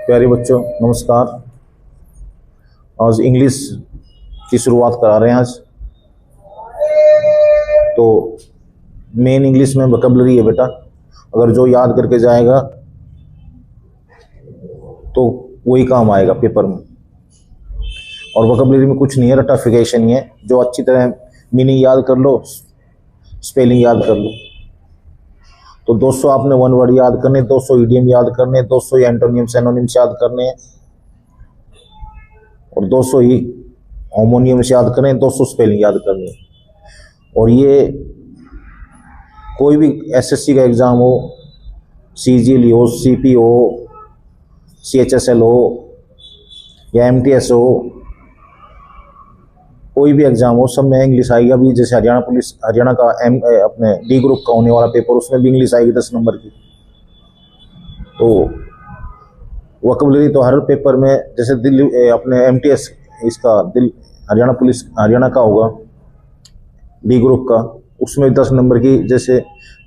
प्यारे बच्चों नमस्कार। आज इंग्लिश की शुरुआत करा रहे हैं। आज तो मेन इंग्लिश में वोकैबुलरी है बेटा। अगर जो याद करके जाएगा तो वही काम आएगा पेपर में। और वोकैबुलरी में कुछ नहीं है, रटाफिकेशन ही है। जो अच्छी तरह मीनिंग याद कर लो, स्पेलिंग याद कर लो। तो 200 आपने वन वर्ड याद करने, 200 इडियम याद करने, 200 ही एंटोनियम्स एनोनिम्स याद करने और 200 ही होमोनियम्स याद करने, 200 स्पेलिंग याद करनी। और ये कोई भी एसएससी का एग्ज़ाम हो, सीजीएल हो, सीपी हो, सीएचएसएल हो या एमटीएस हो, कोई भी एग्जाम हो, सब में इंग्लिश आएगी। अभी जैसे हरियाणा का अपने डी ग्रुप का होने वाला पेपर, उसमें भी इंग्लिश आएगी 10 नंबर की। तो वोकैबुलरी तो हर पेपर में, जैसे दिल्ली अपने एमटीएस इसका हरियाणा का होगा डी ग्रुप का, उसमें 10 नंबर की, जैसे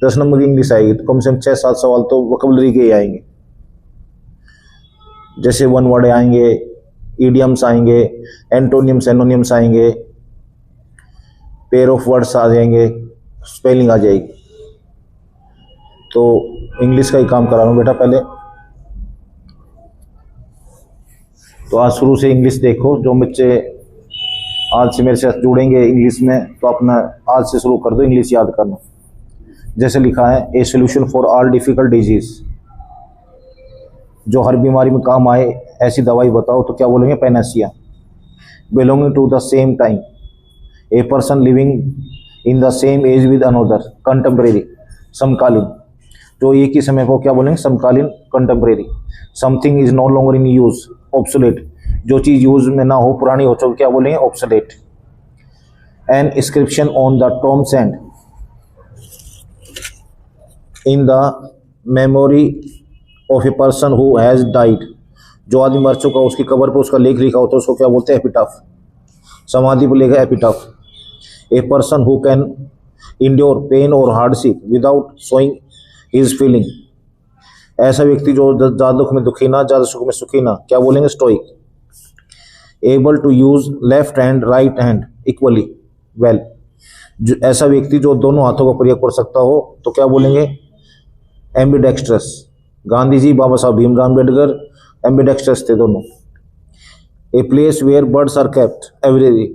10 नंबर की इंग्लिश आएगी तो कम से कम 6-7 सवाल तो वोकैबुलरी के ही आएंगे। जैसे वन वर्ड आएंगे, इडियम्स आएंगे, एंटोनियम्स एनोनियम्स आएंगे, पेयर ऑफ वर्ड्स आ जाएंगे, स्पेलिंग आ जाएगी। तो इंग्लिश का ही काम करा रहा हूँ बेटा पहले। तो आज शुरू से इंग्लिश देखो। जो बच्चे आज से मेरे साथ जुड़ेंगे इंग्लिश में, तो अपना आज से शुरू कर दो इंग्लिश याद करना। जैसे लिखा है, a solution for all difficult disease, जो हर बीमारी में काम आए ऐसी दवाई बताओ। तो क्या बोलेंगे? Panacea. Belonging to the same time, a person living in the same age with another, contemporary, समकालीन। जो एक ही समय को क्या बोलेंगे? समकालीन, contemporary. Something is no longer in use, obsolete. जो चीज यूज में ना हो, पुरानी हो चुकी, क्या बोलेंगे? Obsolete. N inscription on the tomb sand in the memory of A person who has died, जो आदमी मर चुका उसकी कब्र पर उसका लेख लिखा होता है, उसको क्या बोलते हैं? एपिटाफ। समाधि पर लिखा epitaph. A person who can endure pain और hardship without showing his feeling, ऐसा व्यक्ति जो ज़्यादा दुख में दुखी ना, ज़्यादा सुख में सुखी ना, क्या बोलेंगे? Stoic. Able to use left hand right hand equally well, जो ऐसा व्यक्ति जो दोनों हाथों का प्रयोग कर सकता हो, तो क्या बोलेंगे? एम्बिडेक्स्ट्रस। गांधी जी, बाबा साहब भीमराव अम्बेडकर एम्बिडेक्स्ट्रस थे दोनों। A place where birds are kept aviary,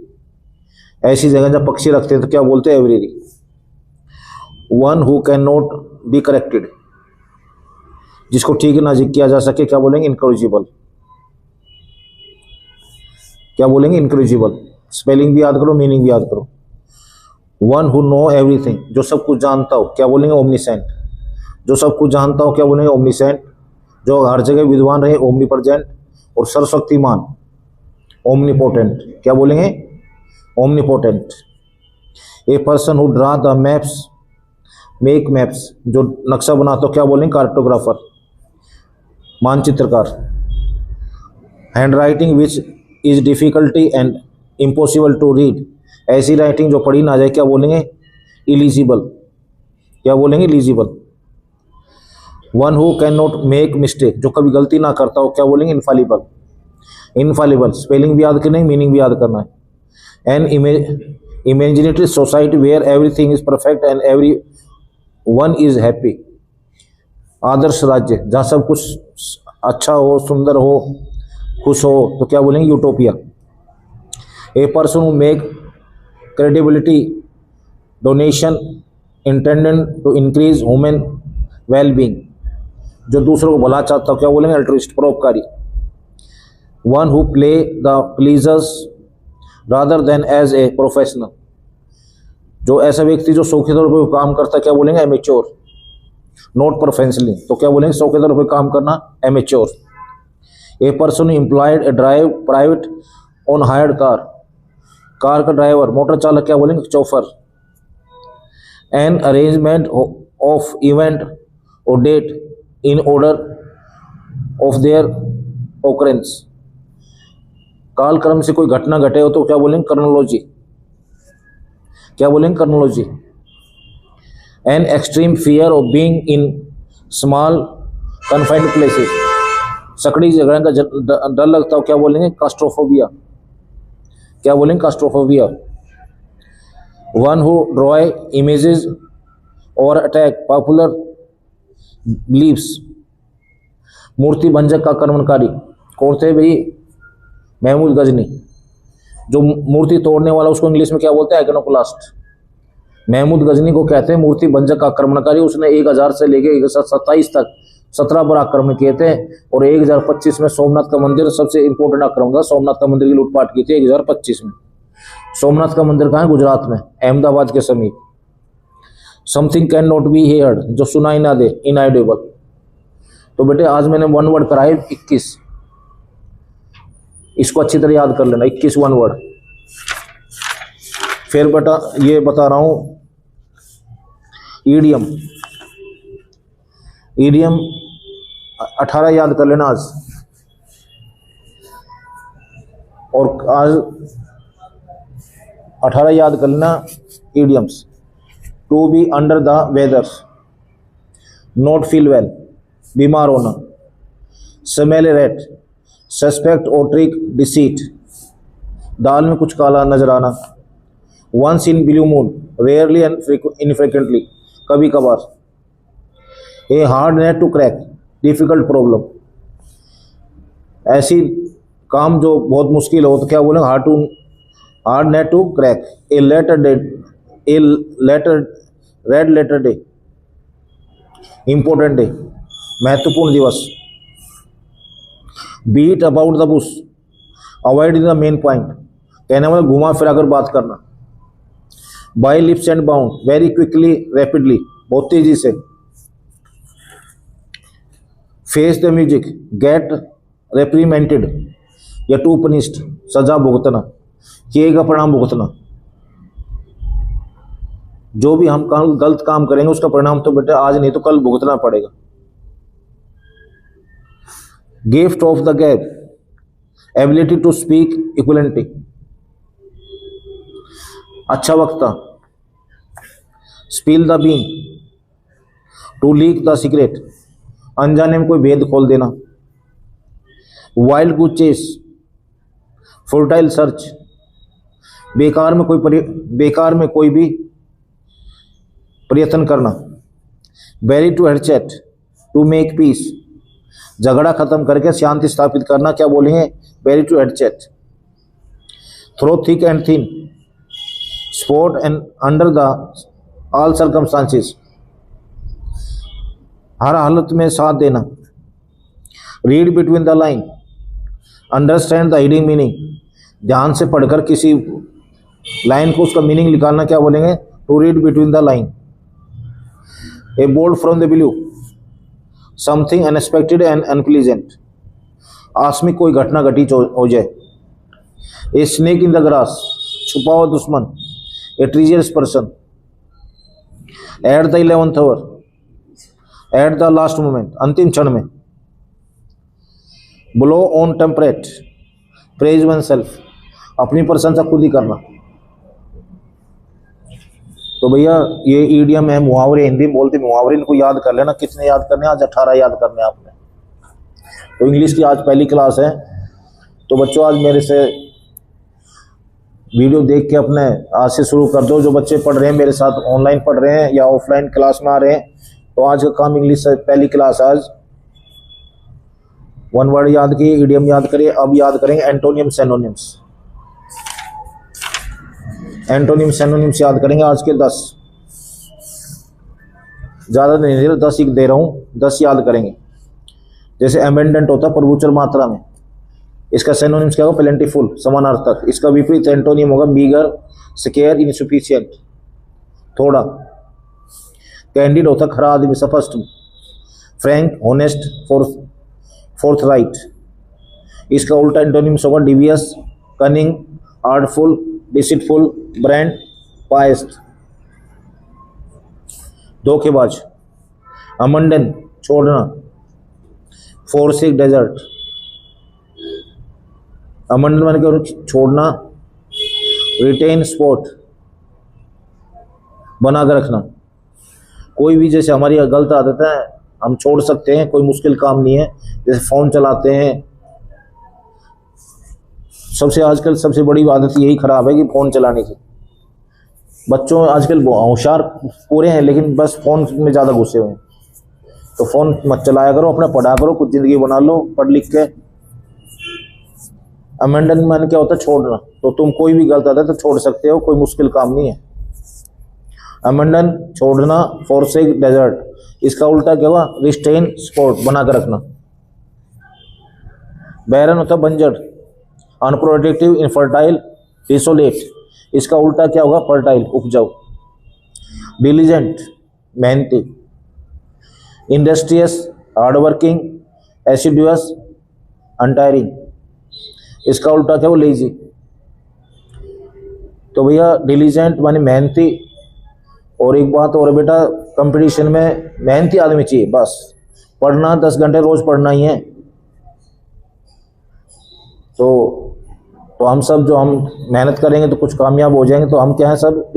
ऐसी जगह जहाँ पक्षी रखते हैं तो क्या बोलते हैं? Aviary. One who can not be corrected, जिसको ठीक ना किया जा सके, क्या बोलेंगे? इनकरेजिबल। क्या बोलेंगे? इनकरेजिबल। स्पेलिंग भी याद करो, मीनिंग भी याद करो। वन हु नो एवरीथिंग, जो सब कुछ जानता हो, क्या बोलेंगे? ओमनीसेंट। जो सब कुछ जानता हो, क्या बोलेंगे? ओमनीसेंट। जो हर जगह विद्वान रहे, ओमनीप्रेजेंट। और सर्वशक्तिमान, ओमनीपोटेंट। क्या बोलेंगे? Omnipotent. A person who draw the maps make maps, जो नक्शा बनाता हो, क्या बोलेंगे? कार्टोग्राफर, मानचित्रकार। Hand writing which is difficulty and impossible to read, ऐसी राइटिंग जो पढ़ी ना जाए, क्या बोलेंगे? इलिजिबल। क्या बोलेंगे? Illegible. One who can not make mistake, जो कभी गलती ना करता हो, क्या बोलेंगे? इनफालिबल। इनफालिबल, स्पेलिंग भी याद करना है, मीनिंग भी याद करना है। An imaginatory society where everything is perfect and every one is happy, आदर्श राज्य, जहाँ सब कुछ अच्छा हो, सुंदर हो, खुश हो, तो क्या बोलेंगे? Utopia. A person who make credibility donation intended to increase human wellbeing, जो दूसरों को भला चाहता हो, क्या बोलेंगे? अल्ट्रुइस्ट, परोपकारी। One who play the pleasures rather than as a professional, जो ऐसा व्यक्ति जो शौक के तौर पर काम करता है, क्या बोलेंगे? Amateur, not professionally. तो क्या बोलेंगे? शौक के तौर पर काम करना, amateur. A person employed a drive private on hired car, car का ड्राइवर, मोटर चालक, क्या बोलेंगे? Chauffeur. An arrangement of event और date in order of their occurrence, कालक्रम से कोई घटना घटे हो, तो क्या बोलेंगे? कर्नोलॉजी। क्या बोलेंगे? Chronology. An extreme fear of being in small confined places, सकड़ी झगड़ने का डर लगता हो, क्या बोलेंगे? कास्ट्रोफोबिया। क्या बोलेंगे? Claustrophobia. One who draw images और अटैक पॉपुलर बिलीव्स। मूर्ति भंजक का आक्रमणकारी कौन थे भाई? महमूद गजनी। जो मूर्ति तोड़ने वाला उसको इंग्लिश में क्या बोलते हैं? आइकनोक्लास्ट। महमूद गजनी को कहते हैं मूर्ति भंजक का आक्रमणकारी। उसने 1000 से लेकर 1027 तक 17 बार आक्रमण किए थे और 1025 में सोमनाथ का मंदिर सबसे इंपॉर्टेंट आक्रमण था। सोमनाथ का मंदिर की लूटपाट की थी 1025 में। सोमनाथ का मंदिर कहाँ है? गुजरात में, अहमदाबाद के समीप। Something can not B heard, जो सुनाई ना दे, इनऑडिबल। तो बेटे आज मैंने वन वर्ड कराए 21, इसको अच्छी तरह याद कर लेना, 21 वन वर्ड। फिर बेटा ये बता रहा हूं ईडियम। ईडियम 18 याद कर लेना आज। और आज 18 याद कर लेना idioms. To be under the weather, not feel well, बीमार होना। स्मेल रेट, सस्पेक्ट और ट्रिक, डिसीट। दाल में कुछ काला नजर आना। Once in blue moon, rarely and infrequently, कभी कभार। A hard nut to crack, difficult problem. ऐसी काम जो बहुत मुश्किल हो तो क्या बोलेंगे? Hard nut to crack. A letter day, a letter red letter day, important day, महत्वपूर्ण दिवस। Beat about the bush, avoid the main point, कहने वाला घुमा फिरा कर बात करना। By lips and bound, very quickly, rapidly, बहुत तेजी से। Face the music, get reprimanded या टू पनिश्ड, सजा भुगतना, किए का परिणाम भुगतना। जो भी हम गलत काम करेंगे उसका परिणाम तो बेटा आज नहीं तो कल भुगतना पड़ेगा। Gift of the gap, ability to speak eloquently, अच्छा वक्ता। Spill the bean, to leak the secret, अनजाने में कोई भेद खोल देना। Wild goose chase, fertile search, बेकार में कोई भी प्रयत्न करना। Bury to hatchet, to make peace, झगड़ा खत्म करके शांति स्थापित करना, क्या बोलेंगे? Bury to hatchet. Through thick and thin, support and under the all circumstances, हर हालत में साथ देना। Read between the line, understand the hidden meaning, ध्यान से पढ़कर किसी लाइन को उसका मीनिंग निकालना, क्या बोलेंगे? To read between the line. A bolt from the blue, something unexpected and unpleasant, आकस्मिक कोई घटना घटित हो जाए। A snake in the grass, छुपा हुआ दुश्मन। A treacherous person, at the 11th hour, at the last moment, अंतिम क्षण में। Blow own trumpet, praise oneself, अपनी प्रशंसा खुद ही करना। तो भैया ये ईडियम है, मुहावरे, हिंदी में बोलते मुहावरे, इनको याद कर लेना। कितने याद करने? आज 18 याद करने आपने। तो इंग्लिश की आज पहली क्लास है। तो बच्चों आज मेरे से वीडियो देख के अपने आज से शुरू कर दो। जो बच्चे पढ़ रहे हैं मेरे साथ, ऑनलाइन पढ़ रहे हैं या ऑफलाइन क्लास में आ रहे हैं, तो आज का काम इंग्लिश से पहली क्लास आज। वन वर्ड याद किए, ईडियम याद करिए। अब याद करेंगे एंटोनियम सैनोनिम्स। एंटोनिम सैनोनिम्स याद करेंगे आज के 10, ज़्यादा नहीं दे रहा, 10 ही दे रहा हूँ, 10 याद करेंगे। जैसे एबेंडेंट होता है प्रभुचर मात्रा में, इसका सैनोनिम्स क्या होगा? प्लेंटीफुल, समानार्थक। इसका विपरीत एंटोनिम होगा मीगर, स्केयर, इनसफिशिएंट, थोड़ा। कैंडिड होता खरा आदमी, स्पष्ट। Frank, honest, forthright. इसका उल्टा एंटोनिम्स होगा devious, cunning, artful, deceitful, brand, biased, धोखेबाज। अमंडन, छोड़ना, फोर्सिक, डेजर्ट। अमंडन मान के छोड़ना। रिटेन, स्पोर्ट, बना कर रखना। कोई भी जैसे हमारी गलत आदत है, हम छोड़ सकते हैं, कोई मुश्किल काम नहीं है। जैसे फ़ोन चलाते हैं, आजकल सबसे बड़ी आदत यही ख़राब है कि फ़ोन चलाने की। बच्चों आजकल होशियार पूरे हैं, लेकिन बस फ़ोन में ज़्यादा घुसे हुए हैं। तो फ़ोन मत चलाया करो, अपना पढ़ा करो, कुछ ज़िंदगी बना लो पढ़ लिख के। अमेंडन मैंने क्या होता है? छोड़ना। तो तुम कोई भी गलत आदत तो छोड़ सकते हो, कोई मुश्किल काम नहीं है। अमेंडन छोड़ना, फॉरसेक डेजर्ट, इसका उल्टा क्या हुआ? रिस्टेन स्पॉट, बना कर रखना। बैरन होता है बंजर, अनप्रोडक्टिव, इनफर्टाइल, डिसोलेट, इसका उल्टा क्या होगा? फर्टाइल, उपजाऊ। डिलीजेंट, मेहनती। इंडस्ट्रियस, हार्डवर्किंग, एसिडुअस, अनटायरिंग, इसका उल्टा क्या हो? लेजी। तो भैया डिलीजेंट माने मेहनती, और एक बात और बेटा, कंपटीशन में मेहनती आदमी चाहिए बस। पढ़ना 10 घंटे रोज पढ़ना ही है। तो हम सब जो हम मेहनत करेंगे तो कुछ कामयाब हो जाएंगे। तो हम क्या है? सब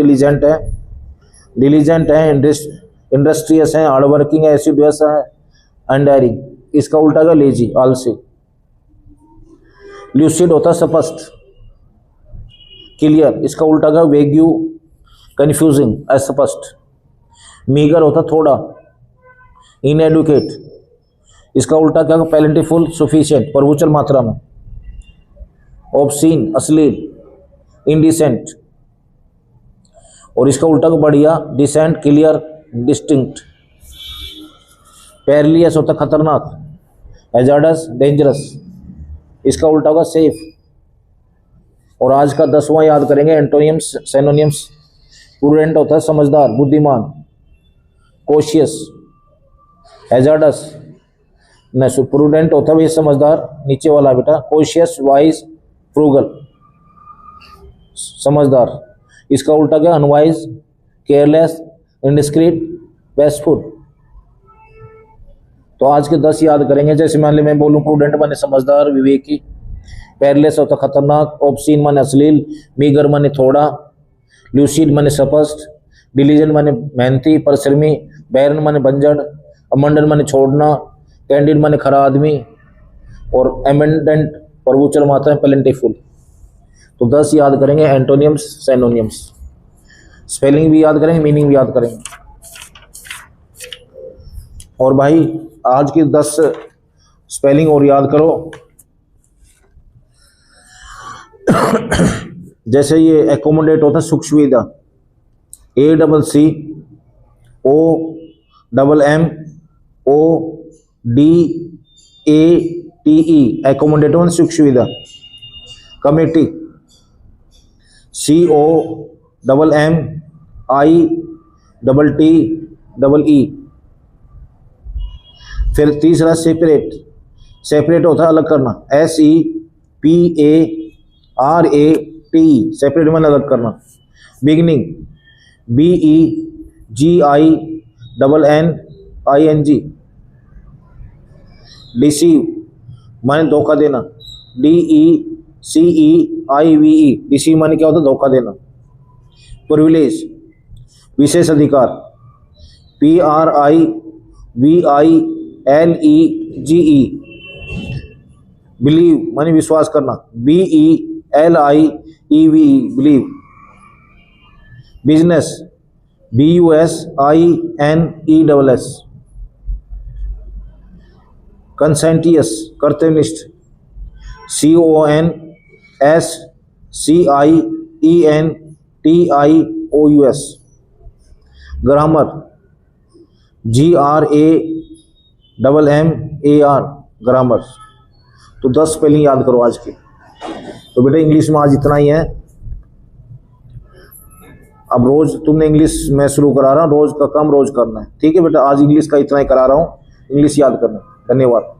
डिलीजेंट हैं, इंडस्ट्रियस हैं, हार्डवर्किंग है, एसिडुअस है, अनडायरिंग, इसका उल्टा क्या? लेजी, आलसी। ल्यूसिड होता है स्पष्ट, क्लियर, इसका उल्टा क्या? वेग्यू, कंफ्यूजिंग, अस्पष्ट। मीगर होता थोड़ा, इनएडुकेट, इसका उल्टा क्या? प्लेंटीफुल, सफिशिएंट, प्रभुचर मात्रा में। ऑब्सीन, अश्लील, इंडिसेंट, और इसका उल्टा को बढ़िया, डिसेंट, क्लियर, डिस्टिंक्ट। पेरिलियस होता खतरनाक, हैजार्डस, डेंजरस, इसका उल्टा होगा सेफ। और आज का 10वां याद करेंगे, एंटोनियम्स, सिनोनिम्स। प्रूडेंट होता है समझदार, बुद्धिमान, कोशियस, हैजार्डस, नहीं प्रूडेंट होता है समझदार, नीचे वाला बेटा, कोशियस, वाइज, फ्रूगल, समझदार, इसका उल्टा क्या? Unwise, careless, indiscreet, wasteful. तो आज के 10 याद करेंगे। जैसे मान ली मैं बोलूं, प्रूडेंट माने समझदार, विवेकी, पेरलेस होता खतरनाक, ऑब्सीन माने अश्लील, मीगर माने थोड़ा, ल्यूसिड माने स्पष्ट, डिलीजेंट माने मेहनती, परिश्रमी, बैरन माने बंजर, अमंडन माने छोड़ना, कैंडिड माने खरा आदमी, और एमेंडेंट प्रभुचर मात्रा है, प्लेंटीफुल। तो 10 याद करेंगे, एंटोनियम्स, सिनोनिम्स। स्पेलिंग भी याद करेंगे, मीनिंग भी याद करेंगे। और भाई आज की 10 स्पेलिंग और याद करो। जैसे ये एकोमोडेट होता है सुख सुविधा, ACCOMMODATE, एकोमोडेट होता सुख सुविधा। Committee, COMMITTEE। फिर तीसरा सेपरेट, सेपरेट होता है अलग करना, SEPARATE, सेपरेट में अलग करना। Beginning, BEGINNING। डिसीव माने धोखा देना, DECEIVE, डिसीव माने क्या होता है? धोखा देना। प्रिविलेज, विशेष अधिकार, PRIVILEGE। बिलीव माने विश्वास करना, BELIEVE, believe. Business, BUSINESS। कंसेंटियस, कर्तव्यनिष्ठ, CONSCIENTIOUS। Grammar, GRAMMAR, grammar. तो 10 स्पेलिंग याद करो आज की। तो बेटा इंग्लिश में आज इतना ही है। अब रोज तुमने इंग्लिश में शुरू करा रहा हूँ, रोज का काम रोज करना है, ठीक है बेटा। आज इंग्लिश का इतना ही करा रहा हूँ, इंग्लिश याद करना। धन्यवाद।